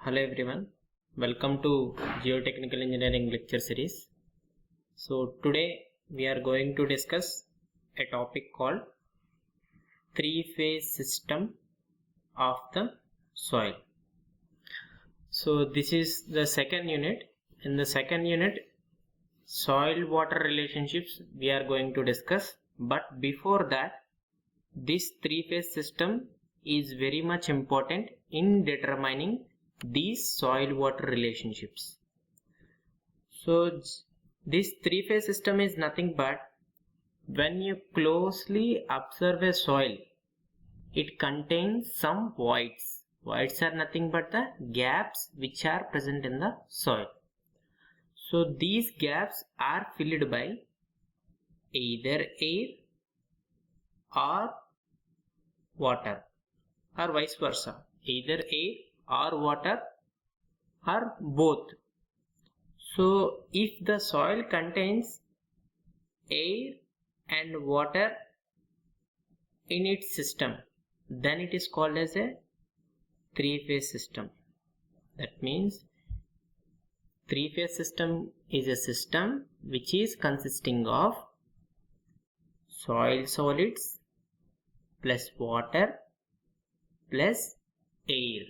Hello everyone, welcome to Geotechnical Engineering lecture series. So today we are going to discuss a topic called three-phase system of the soil. So this is the second unit. In the second unit, soil-water relationships we are going to discuss. But before that, this three-phase system is very much important in determining these soil water relationships. So this three-phase system is nothing but when you closely observe a soil, it contains some voids. Voids are nothing but the gaps which are present in the soil. So these gaps are filled by either air or water or vice versa, either air or water or both. So if the soil contains air and water in its system, then it is called as a three-phase system. That means three-phase system is a system which is consisting of soil solids plus water plus air.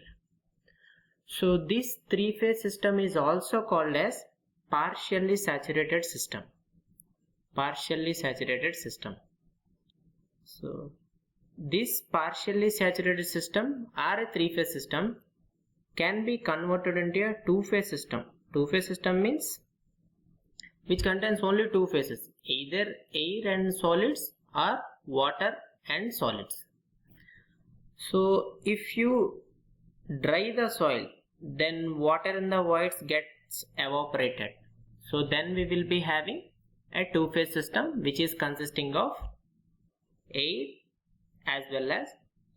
So this three-phase system is also called as partially saturated system. Partially saturated system. So this partially saturated system or a three-phase system can be converted into a two-phase system. Two-phase system means which contains only two phases, either air and solids or water and solids. So if you dry the soil, then water in the voids gets evaporated. So then we will be having a two-phase system which is consisting of air as well as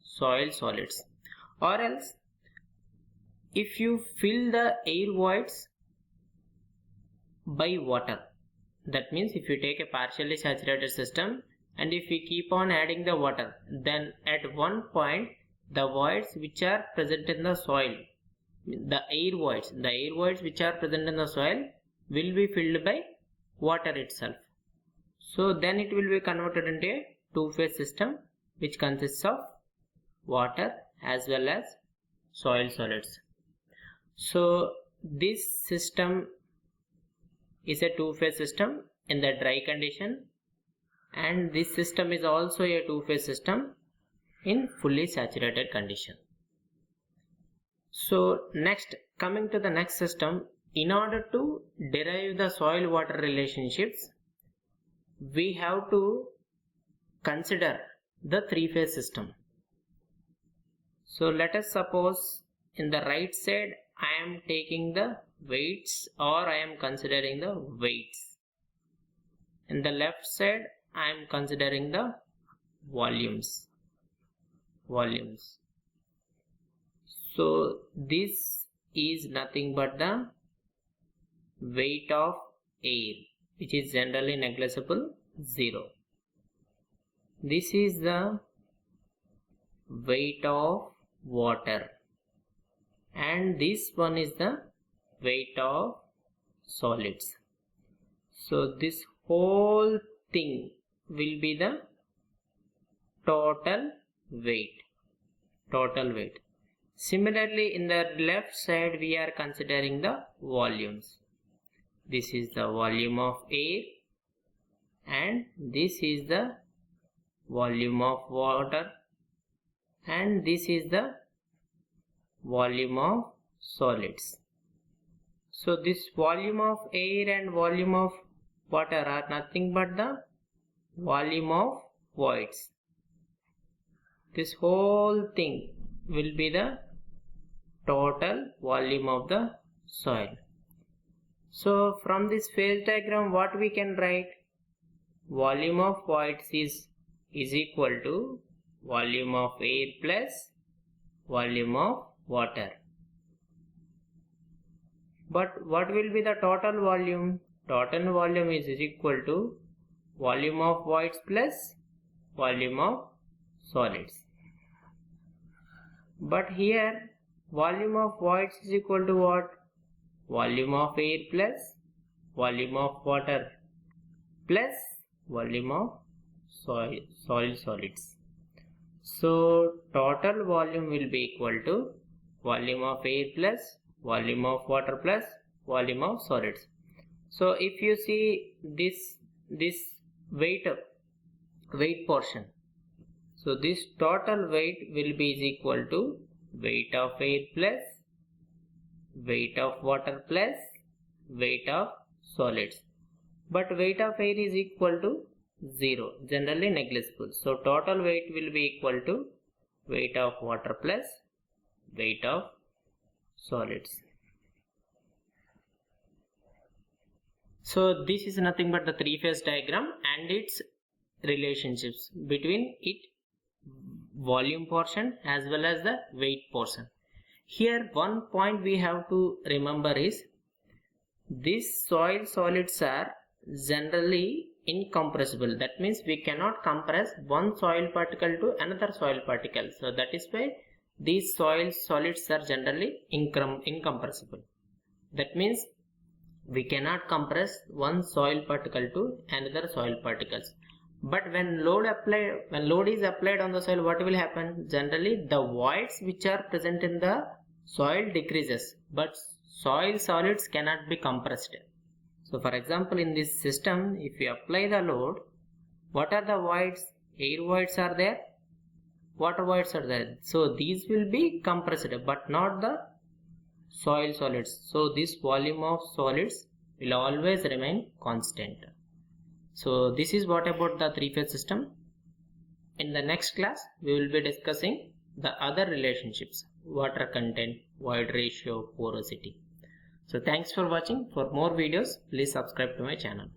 soil solids. Or else if you fill the air voids by water, that means if you take a partially saturated system and if we keep on adding the water, then at one point the voids which are present in the soil, the air voids which are present in the soil will be filled by water itself. So then it will be converted into a two-phase system which consists of water as well as soil solids. So this system is a two-phase system in the dry condition, and this system is also a two-phase system in fully saturated condition. So next, coming to the next system, in order to derive the soil water relationships, we have to consider the three-phase system. So let us suppose in the right side I am taking the weights, or I am considering the weights. In the left side I am considering the volumes. So this is nothing but the weight of air, which is generally negligible, 0. This is the weight of water, and this one is the weight of solids. So this whole thing will be the total weight. Similarly, in the left side we are considering the volumes. This is the volume of air and this is the volume of water and this is the volume of solids. So this volume of air and volume of water are nothing but the volume of voids. This whole thing will be the total volume of the soil. So from this phase diagram what we can write? Volume of voids is equal to volume of air plus volume of water. But what will be the total volume? Total volume is equal to volume of voids plus volume of solids. But here volume of voids is equal to what? Volume of air plus volume of water plus volume of soil solids. So total volume will be equal to volume of air plus volume of water plus volume of solids. So if you see this weight portion, so this total weight will be is equal to weight of air plus weight of water plus weight of solids. But weight of air is equal to 0, generally negligible. So total weight will be equal to weight of water plus weight of solids. So this is nothing but the three-phase diagram and its relationships between its volume portion as well as the weight portion. Here one point we have to remember is these soil solids are generally incompressible. That means we cannot compress one soil particle to another soil particle. So that is why these soil solids are generally incompressible. That means we cannot compress one soil particle to another soil particles. But when load is applied on the soil, what will happen? Generally the voids which are present in the soil decreases, but soil solids cannot be compressed. So for example, in this system, if you apply the load, what are the voids? Air voids are there, water voids are there. So these will be compressed, but not the soil solids. So this volume of solids will always remain constant. So this is what about the three-phase system. In the next class, we will be discussing the other relationships: water content, void ratio, porosity. So thanks for watching. For more videos, please subscribe to my channel.